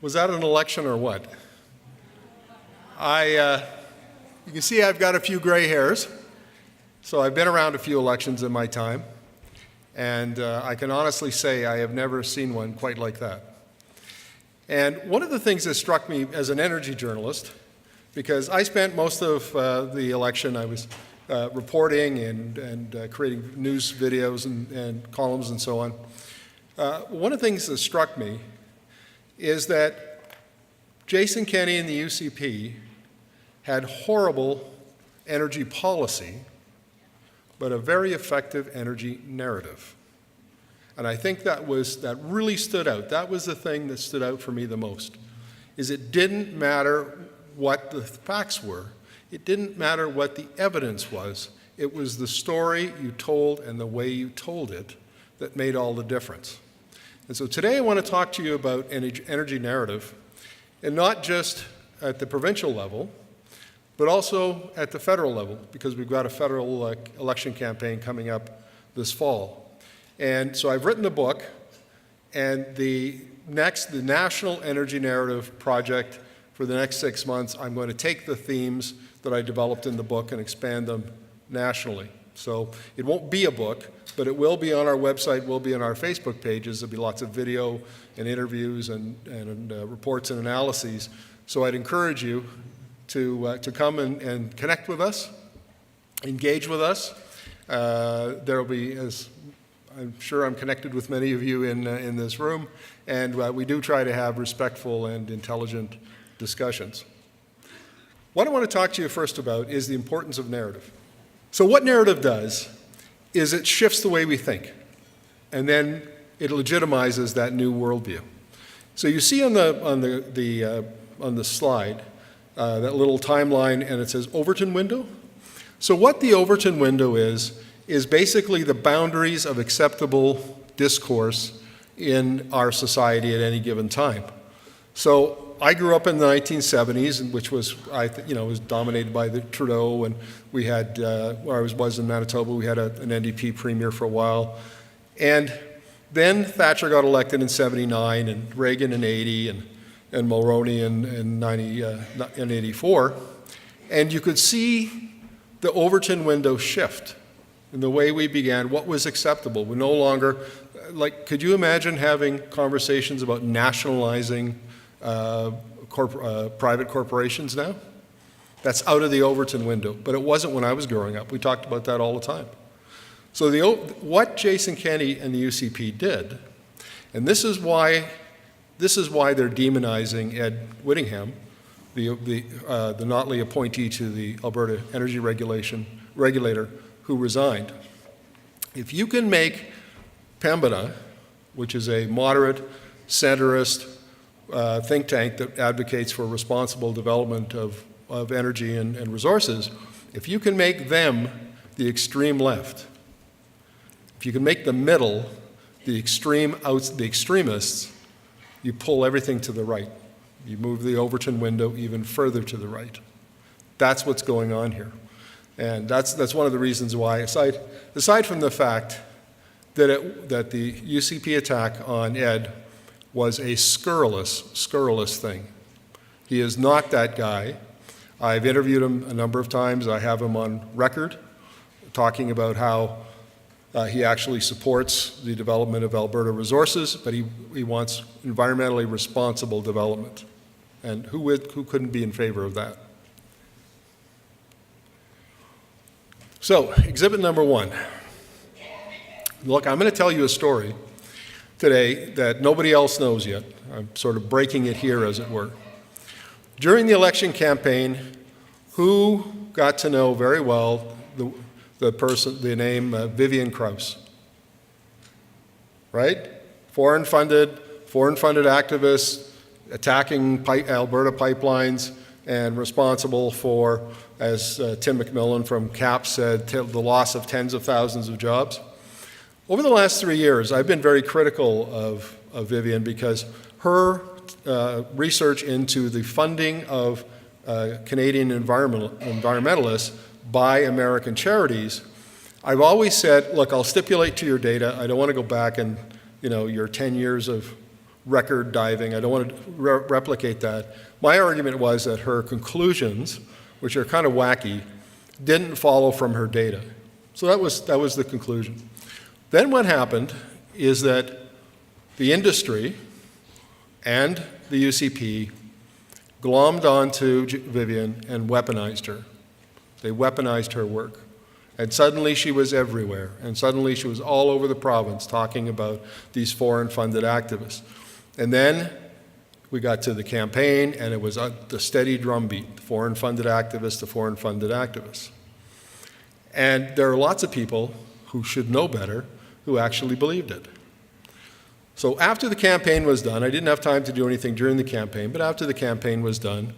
Was that an election or what? You can see I've got a few gray hairs, so I've been around a few elections in my time, and I can honestly say I have never seen one quite like that. And one of the things that struck me as an energy journalist, because I spent most of the election, I was reporting and creating news videos and columns and so on. One of the things that struck me is that Jason Kenney and the UCP had horrible energy policy, but a very effective energy narrative. And I think that really stood out. That was the thing that stood out for me the most, is it didn't matter what the facts were. It didn't matter what the evidence was. It was the story you told and the way you told it that made all the difference. And so today I want to talk to you about energy narrative, and not just at the provincial level, but also at the federal level, because we've got a federal election campaign coming up this fall. And so I've written a book, and the National Energy Narrative Project for the next 6 months, I'm going to take the themes that I developed in the book and expand them nationally. So it won't be a book, but it will be on our website, will be on our Facebook pages. There'll be lots of video and interviews and reports and analyses. So I'd encourage you to come and connect with us, engage with us. There'll be, as I'm sure I'm connected with many of you in this room, and we do try to have respectful and intelligent discussions. What I want to talk to you first about is the importance of narrative. So what narrative does is it shifts the way we think, and then it legitimizes that new worldview. So you see on the slide that little timeline, and it says Overton window. So what the Overton window is basically the boundaries of acceptable discourse in our society at any given time. So I grew up in the 1970s, which was, was dominated by the Trudeau, and we had, where I was in Manitoba, we had an NDP premier for a while. And then Thatcher got elected in 79, and Reagan in 80, and Mulroney in 84. And you could see the Overton window shift in the way we began, what was acceptable. We're no longer, could you imagine having conversations about nationalizing private corporations now? That's out of the Overton window, but it wasn't when I was growing up. We talked about that all the time. So what Jason Kenney and the UCP did, and this is why they're demonizing Ed Whittingham, the Notley appointee to the Alberta Energy Regulator, who resigned. If you can make Pembina, which is a moderate, centrist think tank that advocates for responsible development of energy and resources, if you can make them the extreme left, if you can make the middle the extremists, you pull everything to the right. You move the Overton window even further to the right. That's what's going on here. And that's one of the reasons why, aside from the fact that the UCP attack on Ed was a scurrilous thing. He is not that guy. I've interviewed him a number of times. I have him on record talking about how he actually supports the development of Alberta resources, but he wants environmentally responsible development. And who couldn't be in favor of that? So, exhibit number 1. Look, I'm going to tell you a story today that nobody else knows yet. I'm sort of breaking it here, as it were. During the election campaign, who got to know very well the name Vivian Krause? Right? Foreign-funded activists attacking Alberta pipelines and responsible for, as Tim McMillan from CAP said, the loss of tens of thousands of jobs. Over the last 3 years, I've been very critical of Vivian because her research into the funding of Canadian environmentalists by American charities, I've always said, look, I'll stipulate to your data. I don't want to go back and, your 10 years of record diving. I don't want to replicate that. My argument was that her conclusions, which are kind of wacky, didn't follow from her data. So that was the conclusion. Then what happened is that the industry and the UCP glommed onto Vivian and weaponized her. They weaponized her work. And suddenly she was everywhere. And suddenly she was all over the province talking about these foreign-funded activists. And then we got to the campaign, and it was the steady drumbeat, foreign-funded activists to foreign-funded activists. And there are lots of people who should know better who actually believed it. So after the campaign was done, I didn't have time to do anything during the campaign, but after the campaign was done,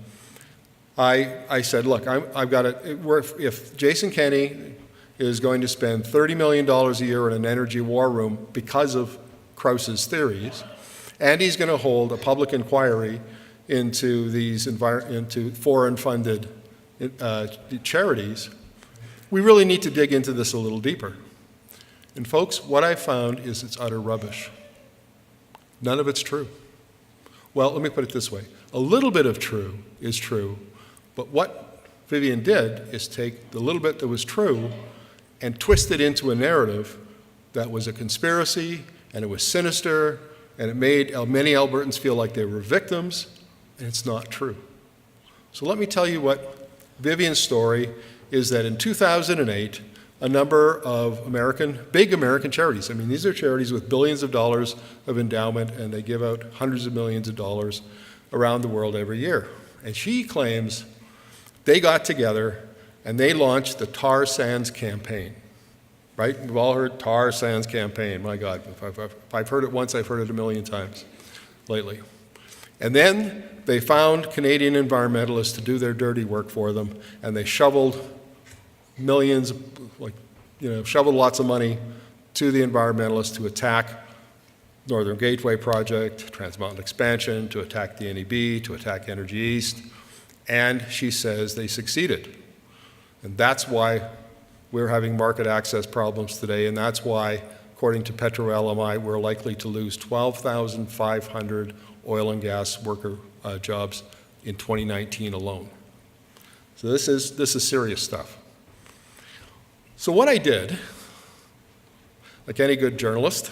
I said, look, I've got to, if Jason Kenney is going to spend $30 million a year in an energy war room because of Krauss's theories, and he's going to hold a public inquiry into these into foreign-funded charities, we really need to dig into this a little deeper. And folks, what I found is it's utter rubbish. None of it's true. Well, let me put it this way. A little bit of true is true, but what Vivian did is take the little bit that was true and twist it into a narrative that was a conspiracy, and it was sinister, and it made many Albertans feel like they were victims, and it's not true. So let me tell you what Vivian's story is, that in 2008, a number of big American charities, I mean, these are charities with billions of dollars of endowment, and they give out hundreds of millions of dollars around the world every year. And she claims they got together and they launched the tar sands campaign, right? We've all heard tar sands campaign. My God, if I've heard it once, I've heard it a million times lately. And then they found Canadian environmentalists to do their dirty work for them, and they shoveled millions, shoveled lots of money to the environmentalists to attack Northern Gateway Project, Trans Mountain Expansion, to attack the NEB, to attack Energy East, and she says they succeeded. And that's why we're having market access problems today, and that's why, according to Petro LMI, we're likely to lose 12,500 oil and gas worker jobs in 2019 alone. So this is serious stuff. So what I did, like any good journalist,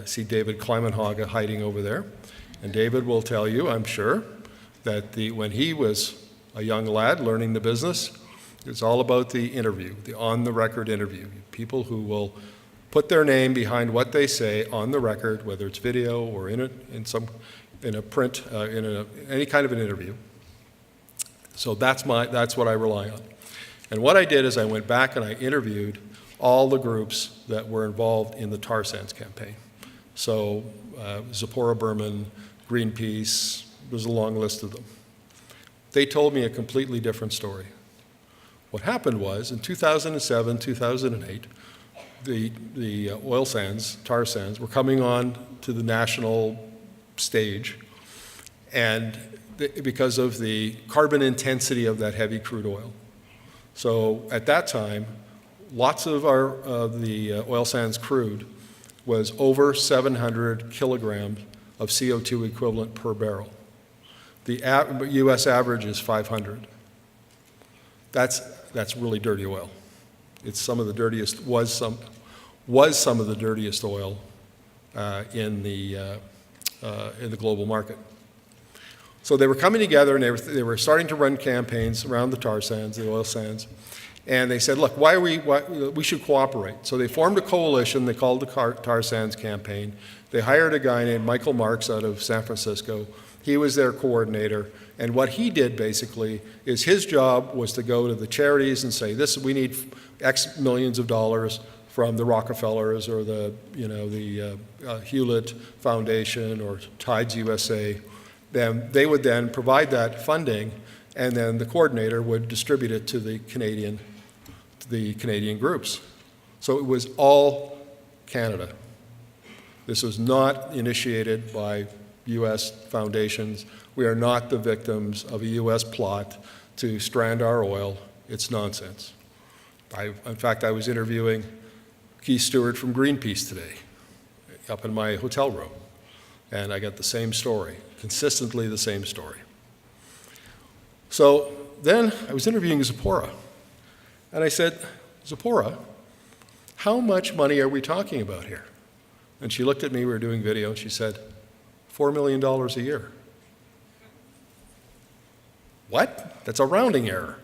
see David Kleimenhaga hiding over there, and David will tell you, I'm sure, that when he was a young lad learning the business, it's all about the interview, the on-the-record interview. People who will put their name behind what they say on the record, whether it's video or in a print, any kind of an interview. So that's what I rely on. And what I did is I went back and I interviewed all the groups that were involved in the tar sands campaign. So Zipporah Berman, Greenpeace, there's a long list of them. They told me a completely different story. What happened was, in 2007, 2008, the oil sands, tar sands, were coming on to the national stage, and because of the carbon intensity of that heavy crude oil. So at that time, lots of the oil sands crude was over 700 kilograms of CO2 equivalent per barrel. The U.S. average is 500. That's really dirty oil. It's some of the dirtiest, was some of the dirtiest oil in the global market. So they were coming together, and they were starting to run campaigns around the tar sands, the oil sands, and they said, look, we should cooperate. So they formed a coalition. They called the tar sands campaign. They hired a guy named Michael Marks out of San Francisco. He was their coordinator, and what he did basically is his job was to go to the charities and say, we need X millions of dollars from the Rockefellers or the Hewlett Foundation or Tides USA. Then they would then provide that funding, and then the coordinator would distribute it to the Canadian groups. So it was all Canada. This was not initiated by U.S. foundations. We are not the victims of a U.S. plot to strand our oil. It's nonsense. In fact, I was interviewing Keith Stewart from Greenpeace today up in my hotel room. And I got the same story, consistently the same story. So then I was interviewing Zipporah, and I said, Zipporah, how much money are we talking about here? And she looked at me, we were doing video, and she said, $4 million a year. What? That's a rounding error.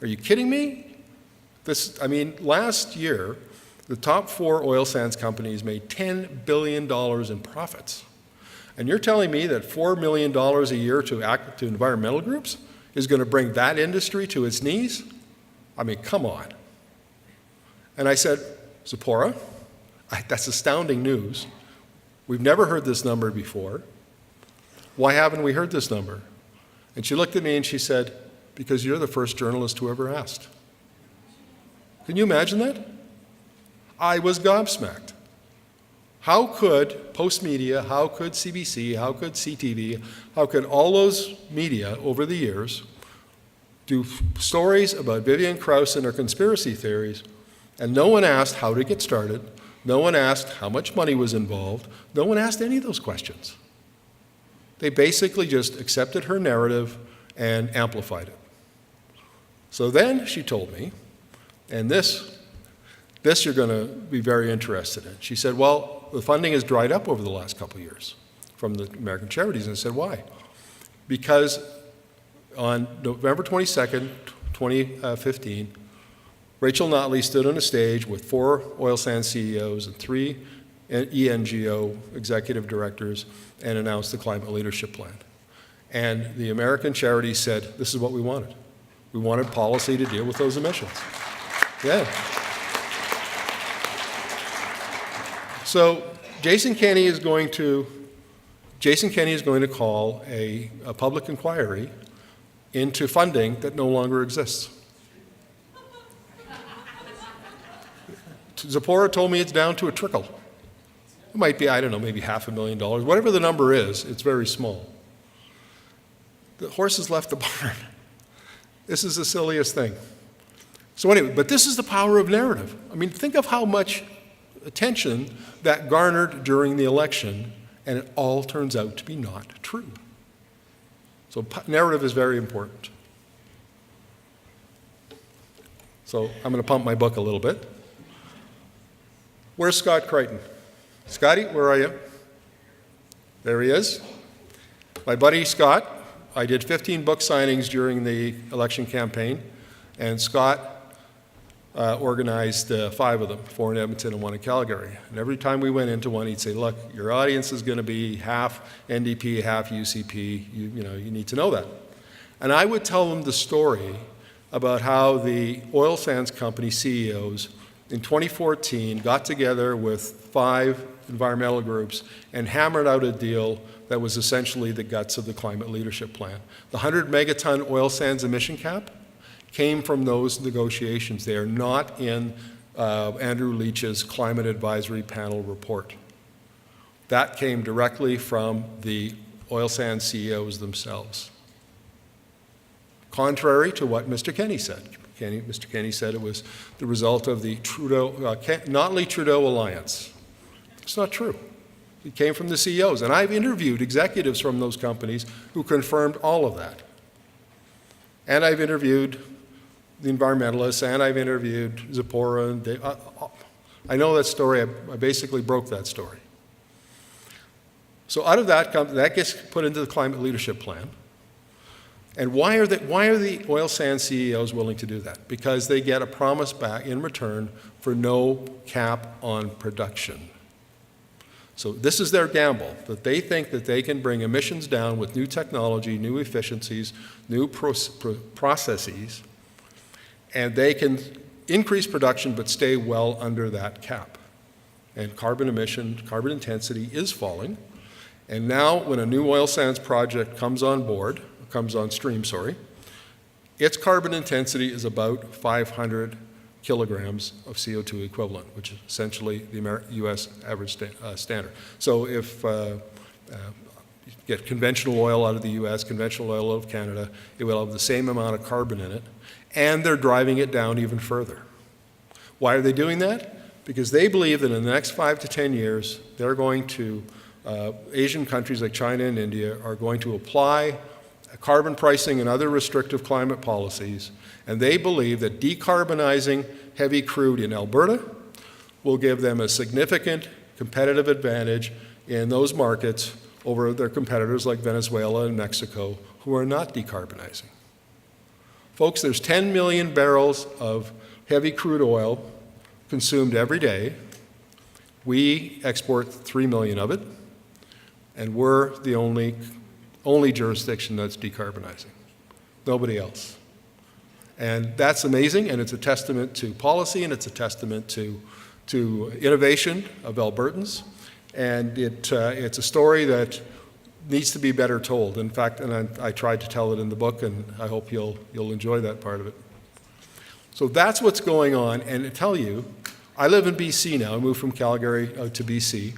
Are you kidding me? Last year, the top 4 oil sands companies made $10 billion in profits. And you're telling me that $4 million a year to environmental groups is going to bring that industry to its knees? I mean, come on. And I said, Zipporah, that's astounding news. We've never heard this number before. Why haven't we heard this number? And she looked at me and she said, because you're the first journalist who ever asked. Can you imagine that? I was gobsmacked. How could Postmedia, how could CBC, how could CTV, how could all those media over the years do stories about Vivian Krause and her conspiracy theories, and no one asked how to get started, no one asked how much money was involved, no one asked any of those questions. They basically just accepted her narrative and amplified it. So then she told me, and this you're going to be very interested in. She said, well, the funding has dried up over the last couple of years from the American charities. And I said, why? Because on November 22nd, 2015, Rachel Notley stood on a stage with 4 oil sands CEOs and 3 ENGO executive directors and announced the Climate Leadership Plan. And the American charities said, this is what we wanted. We wanted policy to deal with those emissions. Yeah. So Jason Kenney is going to call a public inquiry into funding that no longer exists. Zipporah told me it's down to a trickle. It might be, I don't know, maybe $500,000. Whatever the number is, it's very small. The horse has left the barn. This is the silliest thing. So anyway, but this is the power of narrative. I mean, think of how much attention that garnered during the election, and it all turns out to be not true. So narrative is very important. So I'm going to pump my book a little bit. Where's Scott Crichton? Scotty, where are you? There he is. My buddy Scott, I did 15 book signings during the election campaign, and Scott organized 5 of them, 4 in Edmonton and 1 in Calgary. And every time we went into one, he'd say, look, your audience is going to be half NDP, half UCP. You need to know that. And I would tell them the story about how the oil sands company CEOs in 2014 got together with 5 environmental groups and hammered out a deal that was essentially the guts of the Climate Leadership Plan. The 100 megaton oil sands emission cap came from those negotiations. They are not in Andrew Leach's Climate Advisory Panel report. That came directly from the oil sands CEOs themselves. Contrary to what Mr. Kenney said. Mr. Kenney said it was the result of the Notley-Trudeau alliance. It's not true. It came from the CEOs. And I've interviewed executives from those companies who confirmed all of that. And I've interviewed the environmentalists, and I've interviewed Zipporah. And Dave. I know that story. I basically broke that story. So out of that, that gets put into the Climate Leadership Plan. And why are the oil sands CEOs willing to do that? Because they get a promise back in return for no cap on production. So this is their gamble, that they think that they can bring emissions down with new technology, new efficiencies, new processes, and they can increase production but stay well under that cap. And carbon intensity is falling. And now when a new oil sands project comes on stream, its carbon intensity is about 500 kilograms of CO2 equivalent, which is essentially the U.S. average standard. So if you get conventional oil out of the U.S., conventional oil out of Canada, it will have the same amount of carbon in it, and they're driving it down even further. Why are they doing that? Because they believe that in the next 5 to 10 years, they're going to Asian countries like China and India are going to apply carbon pricing and other restrictive climate policies, and they believe that decarbonizing heavy crude in Alberta will give them a significant competitive advantage in those markets over their competitors like Venezuela and Mexico, who are not decarbonizing. Folks, there's 10 million barrels of heavy crude oil consumed every day. We export 3 million of it, and we're the only jurisdiction that's decarbonizing. Nobody else. And that's amazing, and it's a testament to policy, and it's a testament to innovation of Albertans. And it's a story that needs to be better told. In fact, and I tried to tell it in the book, and I hope you'll enjoy that part of it. So that's what's going on. And to tell you, I live in BC now. I moved from Calgary out to BC,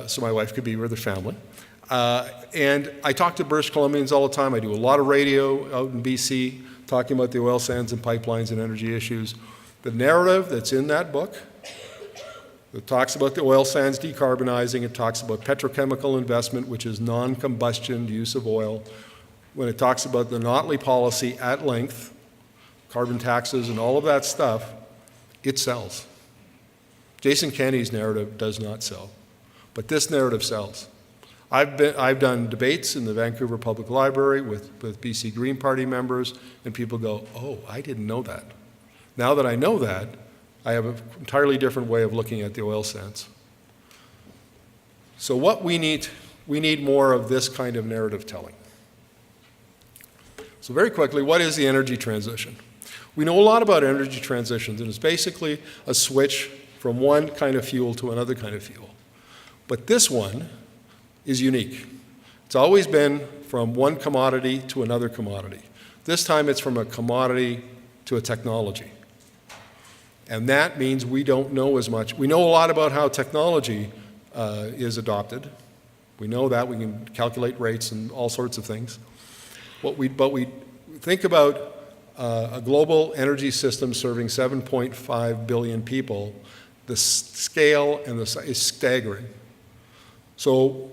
so my wife could be with her family. And I talk to British Columbians all the time. I do a lot of radio out in BC, talking about the oil sands and pipelines and energy issues. The narrative that's in that book, it talks about the oil sands decarbonizing, it talks about petrochemical investment, which is non-combustion use of oil. When it talks about the Notley policy at length, carbon taxes and all of that stuff, it sells. Jason Kenney's narrative does not sell, but this narrative sells. I've done debates in the Vancouver Public Library with BC Green Party members, and people go, oh, I didn't know that. Now that I know that, I have an entirely different way of looking at the oil sands. So what we need more of this kind of narrative telling. So very quickly, what is the energy transition? We know a lot about energy transitions, and it's basically a switch from one kind of fuel to another kind of fuel. But this one is unique. It's always been from one commodity to another commodity. This time it's from a commodity to a technology. And that means we don't know as much. We know a lot about how technology is adopted. We know that. We can calculate rates and all sorts of things. But we think about a global energy system serving 7.5 billion people. The scale and the size is staggering. So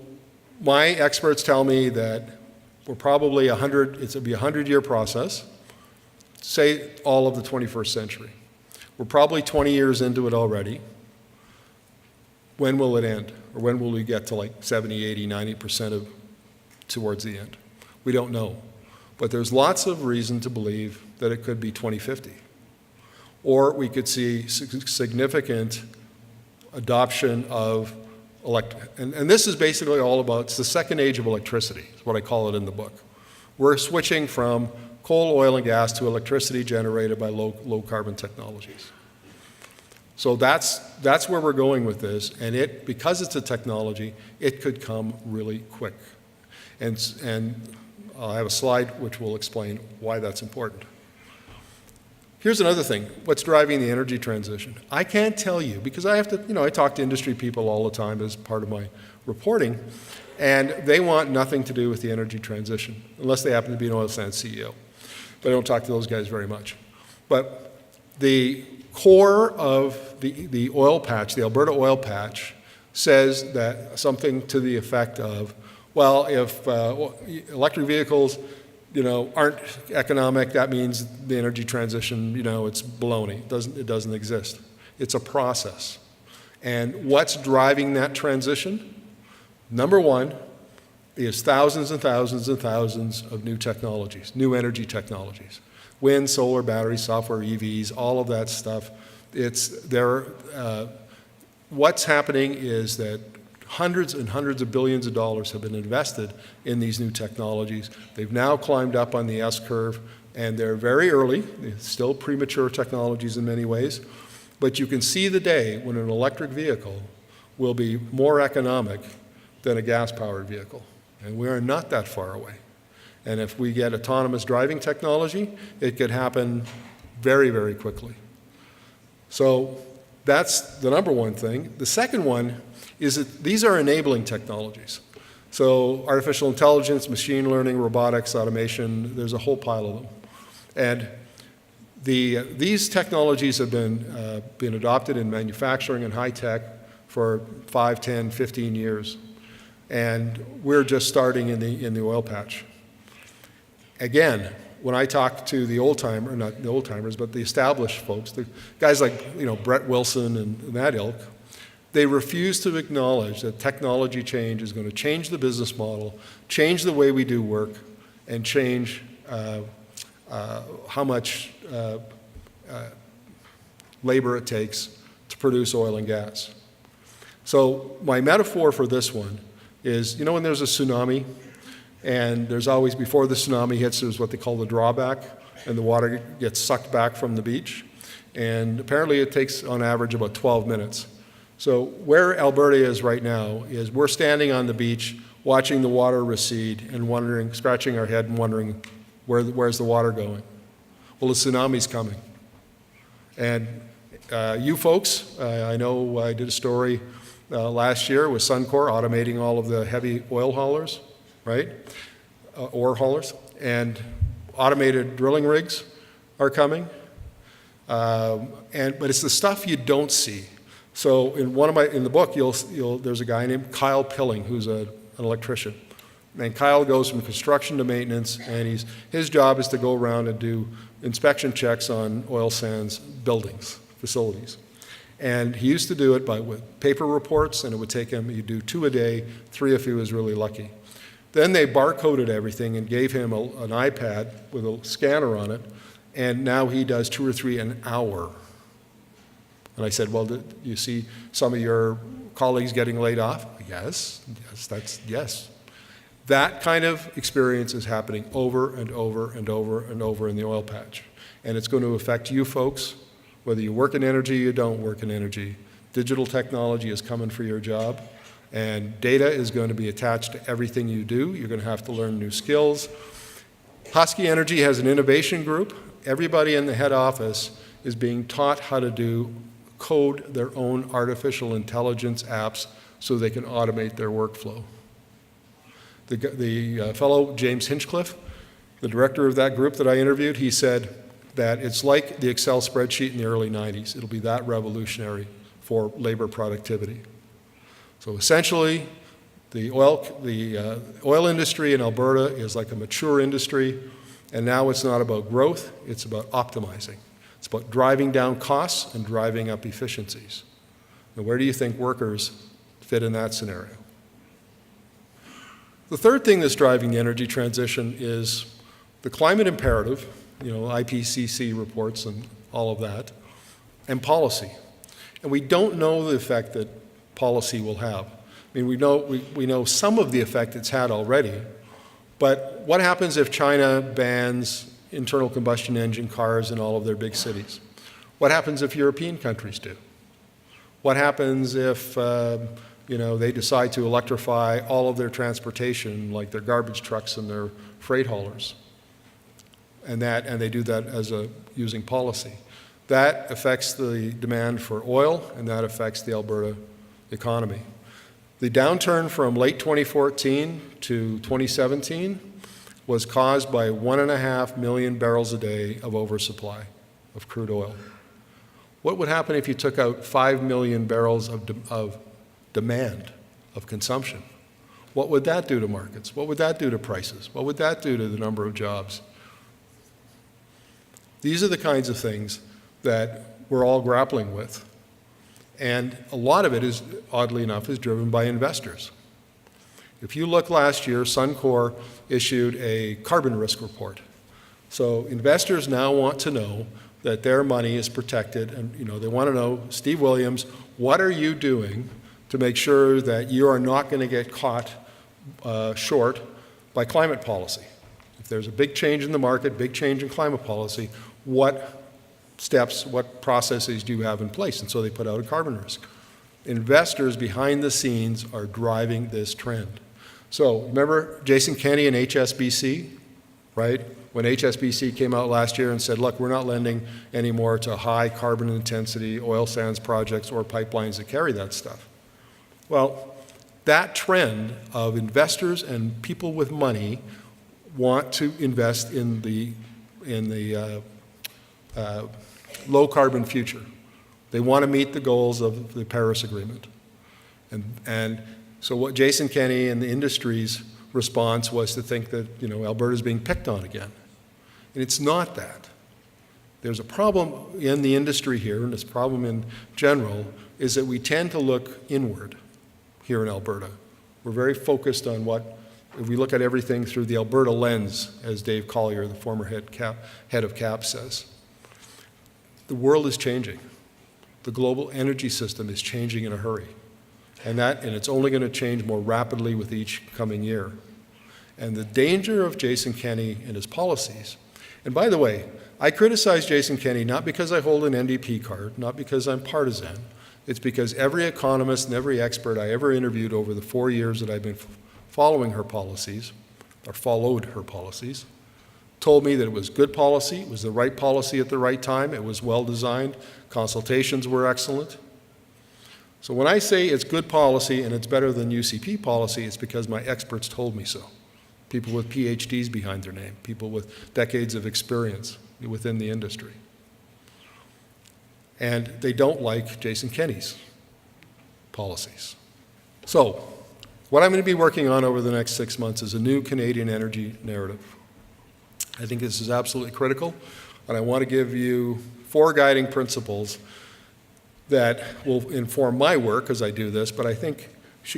my experts tell me that we're probably it'll be a 100-year process, say all of the 21st century. We're probably 20 years into it already. When will it end? Or when will we get to like 70, 80, 90% towards the end? We don't know. But there's lots of reason to believe that it could be 2050. Or we could see significant adoption of and this is basically all about, it's the second age of electricity, is what I call it in the book. We're switching from coal, oil, and gas to electricity generated by low carbon technologies. So that's where we're going with this, and because it's a technology, it could come really quick. And I have a slide which will explain why that's important. Here's another thing, what's driving the energy transition? I can't tell you, because I have to, I talk to industry people all the time as part of my reporting, and they want nothing to do with the energy transition, unless they happen to be an oil sands CEO. But I don't talk to those guys very much. But the core of the oil patch, the Alberta oil patch, says that something to the effect of, well, if electric vehicles aren't economic, that means the energy transition, it's baloney. It doesn't exist. It's a process. And what's driving that transition? Number one is thousands and thousands and thousands of new technologies, new energy technologies. Wind, solar, battery, software, EVs, all of that stuff. What's happening is that hundreds and hundreds of billions of dollars have been invested in these new technologies. They've now climbed up on the S-curve, and they're very early. They're still premature technologies in many ways. But you can see the day when an electric vehicle will be more economic than a gas-powered vehicle. And we are not that far away. And if we get autonomous driving technology, it could happen very, very quickly. So that's the number one thing. The second one is that these are enabling technologies. So artificial intelligence, machine learning, robotics, automation, there's a whole pile of them. And these technologies have been adopted in manufacturing and high tech for 5, 10, 15 years. And we're just starting in the oil patch. Again, when I talk to the old-timer, not the old-timers, but the established folks, the guys like Brett Wilson and that ilk, they refuse to acknowledge that technology change is going to change the business model, change the way we do work, and change how much labor it takes to produce oil and gas. So my metaphor for this one is, when there's a tsunami, and there's always, before the tsunami hits, there's what they call the drawback, and the water gets sucked back from the beach. And apparently it takes, on average, about 12 minutes. So where Alberta is right now is we're standing on the beach, watching the water recede, and wondering, scratching our head and wondering, where's the water going? Well, the tsunami's coming. And you folks, I know I did a story last year with Suncor automating all of the heavy oil haulers, right? Ore haulers. And automated drilling rigs are coming. But it's the stuff you don't see. So in the book, there's a guy named Kyle Pilling, who's an electrician. And Kyle goes from construction to maintenance, and his job is to go around and do inspection checks on oil sands buildings, facilities. And he used to do it with paper reports, and it would take him, he'd do 2 a day, 3 if he was really lucky. Then they barcoded everything and gave him an iPad with a scanner on it, and now he does 2 or 3 an hour. And I said, well, do you see some of your colleagues getting laid off? Yes. That kind of experience is happening over and over and over and over in the oil patch. And it's going to affect you folks, whether you work in energy or you don't work in energy. Digital technology is coming for your job, and data is going to be attached to everything you do. You're going to have to learn new skills. Husky Energy has an innovation group. Everybody in the head office is being taught how to code their own artificial intelligence apps so they can automate their workflow. The fellow, James Hinchcliffe, the director of that group that I interviewed, he said that it's like the Excel spreadsheet in the early 90s. It'll be that revolutionary for labor productivity. So essentially, the oil industry in Alberta is like a mature industry, and now it's not about growth, it's about optimizing. It's about driving down costs and driving up efficiencies. Now, where do you think workers fit in that scenario? The third thing that's driving the energy transition is the climate imperative, IPCC reports and all of that, and policy. And we don't know the effect that policy will have. I mean, we know some of the effect it's had already, but what happens if China bans internal combustion engine cars in all of their big cities? What happens if European countries do? What happens if they decide to electrify all of their transportation, like their garbage trucks and their freight haulers? And they do that using policy. That affects the demand for oil, and that affects the Alberta economy. The downturn from late 2014 to 2017 was caused by 1.5 million barrels a day of oversupply of crude oil. What would happen if you took out 5 million barrels of demand, of consumption? What would that do to markets? What would that do to prices? What would that do to the number of jobs? These are the kinds of things that we're all grappling with. And a lot of it is, oddly enough, is driven by investors. If you look last year, Suncor issued a carbon risk report. So investors now want to know that their money is protected, and they want to know, Steve Williams, what are you doing to make sure that you are not going to get caught short by climate policy? If there's a big change in the market, big change in climate policy, what steps, what processes do you have in place? And so they put out a carbon risk. Investors behind the scenes are driving this trend. So remember Jason Kenney and HSBC, right? When HSBC came out last year and said, look, we're not lending anymore to high carbon intensity oil sands projects or pipelines that carry that stuff. Well, that trend of investors and people with money want to invest in the low carbon future. They want to meet the goals of the Paris Agreement. And So what Jason Kenney and the industry's response was to think that, Alberta's being picked on again. And it's not that. There's a problem in the industry here, and this problem in general, is that we tend to look inward here in Alberta. We're very focused on if we look at everything through the Alberta lens, as Dave Collier, the former head of CAP, says. The world is changing. The global energy system is changing in a hurry. And it's only going to change more rapidly with each coming year. And the danger of Jason Kenney and his policies, and by the way, I criticize Jason Kenney not because I hold an NDP card, not because I'm partisan. It's because every economist and every expert I ever interviewed over the 4 years that I've been following her policies, or followed her policies, told me that it was good policy, it was the right policy at the right time, it was well designed, consultations were excellent. So when I say it's good policy and it's better than UCP policy, it's because my experts told me so. People with PhDs behind their name, people with decades of experience within the industry. And they don't like Jason Kenney's policies. So what I'm going to be working on over the next 6 months is a new Canadian energy narrative. I think this is absolutely critical, and I want to give you 4 guiding principles that will inform my work as I do this, but I think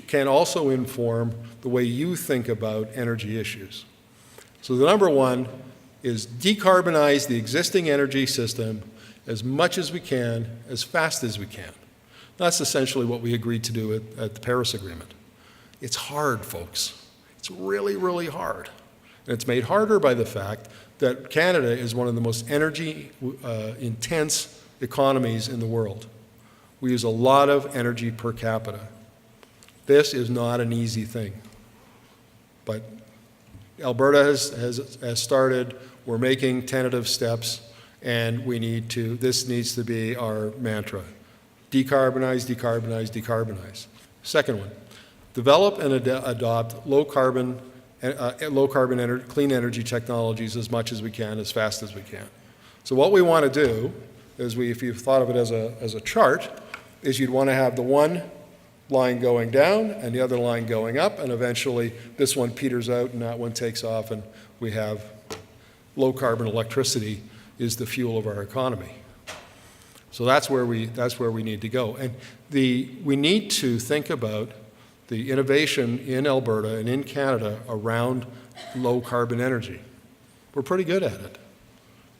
can also inform the way you think about energy issues. So the number 1 is decarbonize the existing energy system as much as we can, as fast as we can. That's essentially what we agreed to do at the Paris Agreement. It's hard, folks. It's really, really hard. And it's made harder by the fact that Canada is one of the most energy intense economies in the world. We use a lot of energy per capita. This is not an easy thing. But Alberta has started, we're making tentative steps, and this needs to be our mantra. Decarbonize, decarbonize, decarbonize. Second one, develop and adopt low-carbon clean energy technologies as much as we can, as fast as we can. So what we want to do is if you've thought of it as a chart, is you'd want to have the one line going down and the other line going up, and eventually this one peters out and that one takes off, and we have low-carbon electricity is the fuel of our economy. So that's where we need to go. And we need to think about the innovation in Alberta and in Canada around low-carbon energy. We're pretty good at it.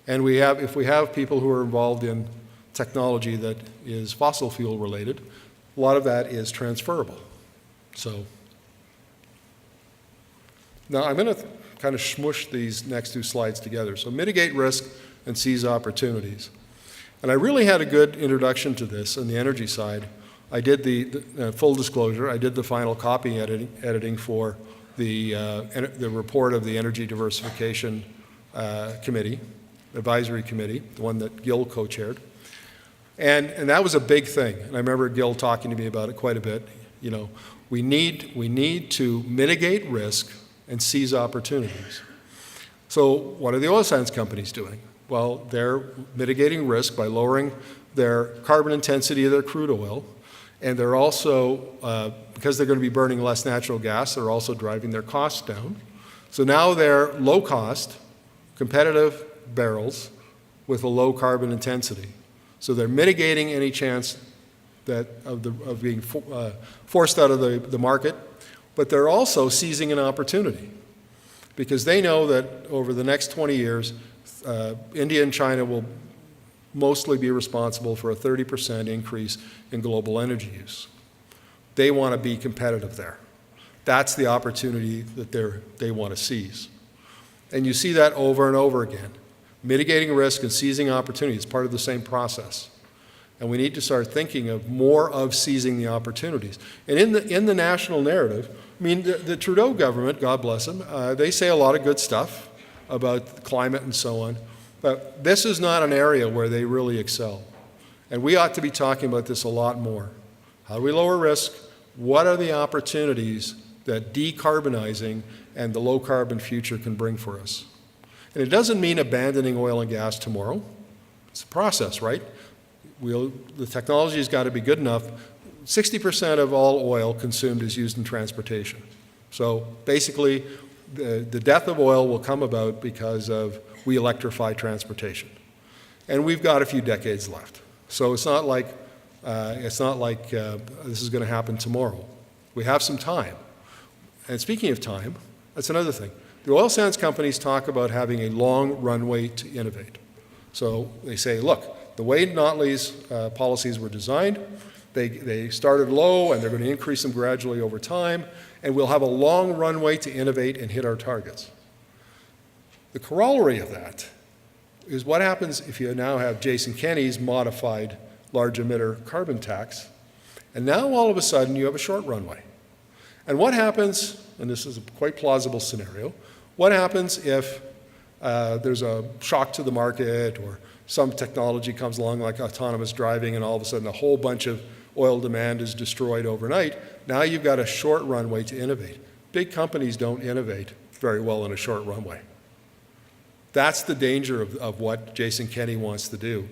And if we have people who are involved in technology that is fossil fuel related, a lot of that is transferable. So now I'm going to kind of smush these next 2 slides together. So mitigate risk and seize opportunities. And I really had a good introduction to this on the energy side. I did the full disclosure, I did the final copy editing for the report of the Energy Diversification Committee, Advisory Committee, the one that Gil co-chaired. And that was a big thing. And I remember Gil talking to me about it quite a bit. We need to mitigate risk and seize opportunities. So what are the oil sands companies doing? Well, they're mitigating risk by lowering their carbon intensity of their crude oil. And they're also, because they're going to be burning less natural gas, they're also driving their costs down. So now they're low-cost, competitive barrels with a low carbon intensity. So they're mitigating any chance of being forced out of the market, but they're also seizing an opportunity because they know that over the next 20 years, India and China will mostly be responsible for a 30% increase in global energy use. They want to be competitive there. That's the opportunity that they want to seize. And you see that over and over again. Mitigating risk and seizing opportunity is part of the same process. And we need to start thinking of more of seizing the opportunities. And in the national narrative, I mean, the Trudeau government, God bless them, they say a lot of good stuff about climate and so on. But this is not an area where they really excel. And we ought to be talking about this a lot more. How do we lower risk? What are the opportunities that decarbonizing and the low-carbon future can bring for us? And it doesn't mean abandoning oil and gas tomorrow. It's a process, right? The technology has got to be good enough 60% of all oil consumed is used in transportation. So basically, the death of oil will come about because of we electrify transportation. And we've got a few decades left. So it's not like this is going to happen tomorrow. We have some time. And speaking of time, that's another thing. The oil sands companies talk about having a long runway to innovate. So they say, look, the way Notley's policies were designed, they started low and they're going to increase them gradually over time, and we'll have a long runway to innovate and hit our targets. The corollary of that is what happens if you now have Jason Kenney's modified large emitter carbon tax, and now all of a sudden you have a short runway. And what happens, and this is a quite plausible scenario, what happens if there's a shock to the market or some technology comes along like autonomous driving and all of a sudden a whole bunch of oil demand is destroyed overnight? Now you've got a short runway to innovate. Big companies don't innovate very well in a short runway. That's the danger of what Jason Kenney wants to do.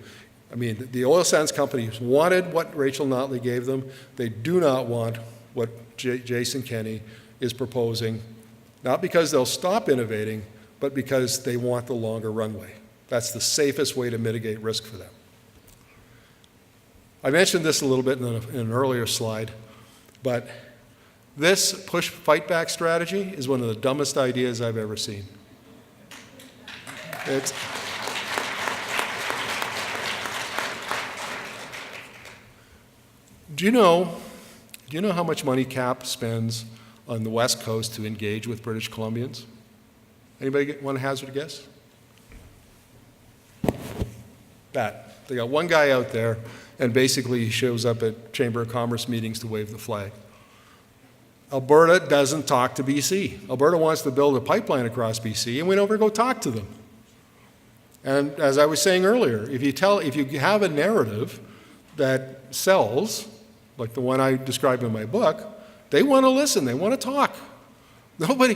I mean, the oil sands companies wanted what Rachel Notley gave them. They do not want what Jason Kenney is proposing, not because they'll stop innovating, but because they want the longer runway. That's the safest way to mitigate risk for them. I mentioned this a little bit in an earlier slide, but this push fight back strategy is one of the dumbest ideas I've ever seen. Do you know how much money CAP spends on the West Coast to engage with British Columbians? Anybody want to hazard a guess? That. They got one guy out there, and basically he shows up at Chamber of Commerce meetings to wave the flag. Alberta doesn't talk to BC. Alberta wants to build a pipeline across BC, and we never go talk to them. And as I was saying earlier, if you have a narrative that sells, like the one I described in my book, they want to listen, they want to talk. Nobody,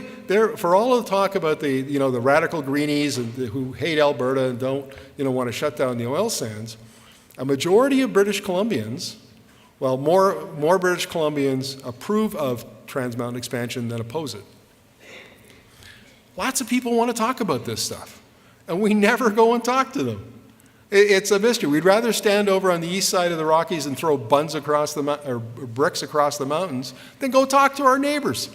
for all of the talk about the radical greenies who hate Alberta and don't want to shut down the oil sands, a majority of British Columbians, well, more British Columbians approve of Trans Mountain expansion than oppose it. Lots of people want to talk about this stuff, and we never go and talk to them. It's a mystery. We'd rather stand over on the east side of the Rockies and throw buns across or bricks across the mountains than go talk to our neighbors.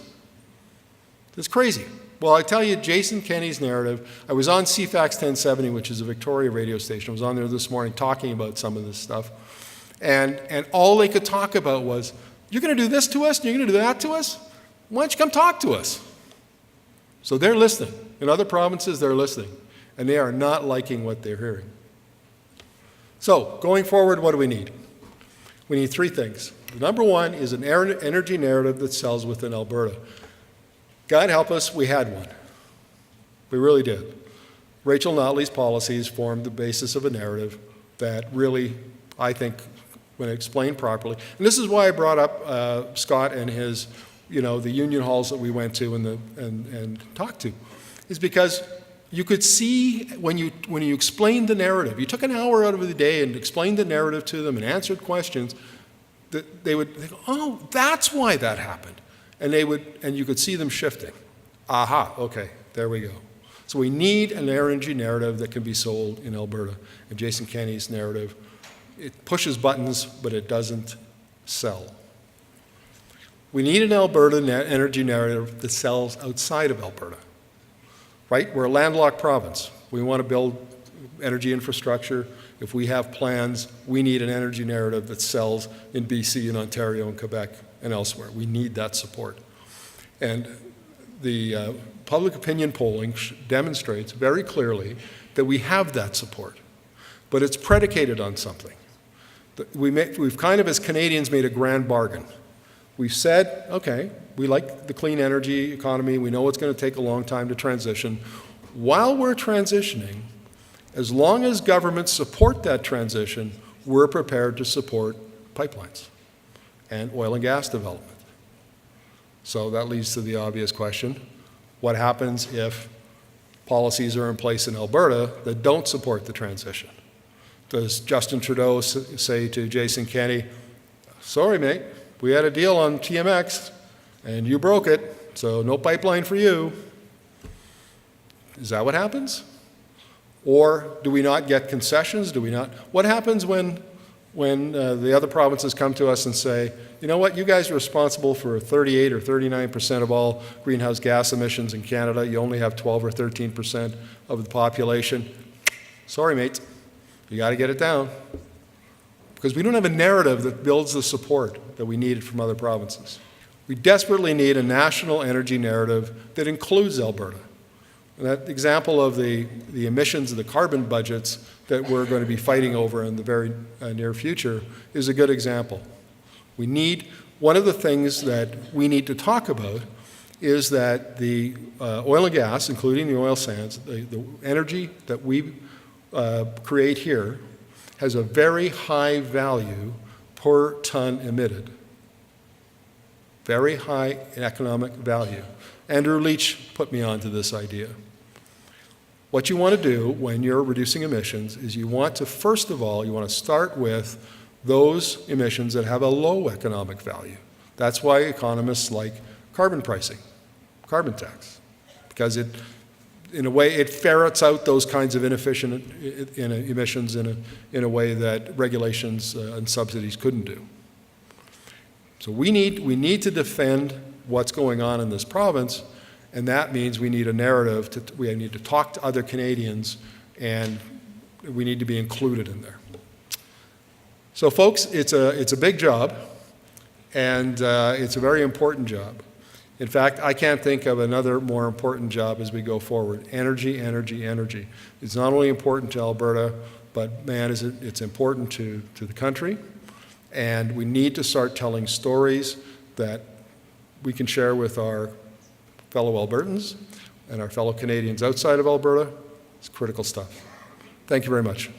It's crazy. Well, I tell you, Jason Kenney's narrative, I was on CFAX 1070, which is a Victoria radio station. I was on there this morning talking about some of this stuff. And all they could talk about was, you're going to do this to us, and you're going to do that to us? Why don't you come talk to us? So they're listening. In other provinces, they're listening. And they are not liking what they're hearing. So, going forward, what do we need? We need three things. Number one is an energy narrative that sells within Alberta. God help us, we had one. We really did. Rachel Notley's policies formed the basis of a narrative that really, I think, when explained properly, and this is why I brought up Scott and his, the union halls that we went to and talked to, is because you could see when you explained the narrative, you took an hour out of the day and explained the narrative to them and answered questions, that they would think, oh, that's why that happened. And you could see them shifting. Aha, okay, there we go. So we need an energy narrative that can be sold in Alberta. And Jason Kenney's narrative, it pushes buttons, but it doesn't sell. We need an Alberta energy narrative that sells outside of Alberta. Right? We're a landlocked province. We want to build energy infrastructure. If we have plans, we need an energy narrative that sells in BC and Ontario and Quebec and elsewhere. We need that support. And the public opinion polling demonstrates very clearly that we have that support. But it's predicated on something. We've kind of, as Canadians, made a grand bargain. We've said, okay, we like the clean energy economy. We know it's going to take a long time to transition. While we're transitioning, as long as governments support that transition, we're prepared to support pipelines and oil and gas development. So that leads to the obvious question, what happens if policies are in place in Alberta that don't support the transition? Does Justin Trudeau say to Jason Kenney, sorry, mate, we had a deal on TMX, and you broke it, so no pipeline for you. Is that what happens? Or do we not get concessions? Do we not? What happens when the other provinces come to us and say, you know what, you guys are responsible for 38 or 39% of all greenhouse gas emissions in Canada. You only have 12 or 13% of the population. Sorry, mates, you got to get it down. Because we don't have a narrative that builds the support that we needed from other provinces. We desperately need a national energy narrative that includes Alberta. And that example of the emissions of the carbon budgets that we're going to be fighting over in the very near future is a good example. One of the things that we need to talk about is that the oil and gas, including the oil sands, the energy that we create here has a very high value per ton emitted. Very high economic value. Andrew Leach put me onto this idea. What you want to do when you're reducing emissions is you want to, first of all, you want to start with those emissions that have a low economic value. That's why economists like carbon pricing, carbon tax, because in a way, it ferrets out those kinds of inefficient emissions in a way that regulations and subsidies couldn't do. So we need to defend what's going on in this province, and that means we need a narrative. We need to talk to other Canadians, and we need to be included in there. So, folks, it's a big job, and it's a very important job. In fact, I can't think of another more important job as we go forward. Energy, energy, energy. It's not only important to Alberta, but man, it's important to the country. And we need to start telling stories that we can share with our fellow Albertans and our fellow Canadians outside of Alberta. It's critical stuff. Thank you very much.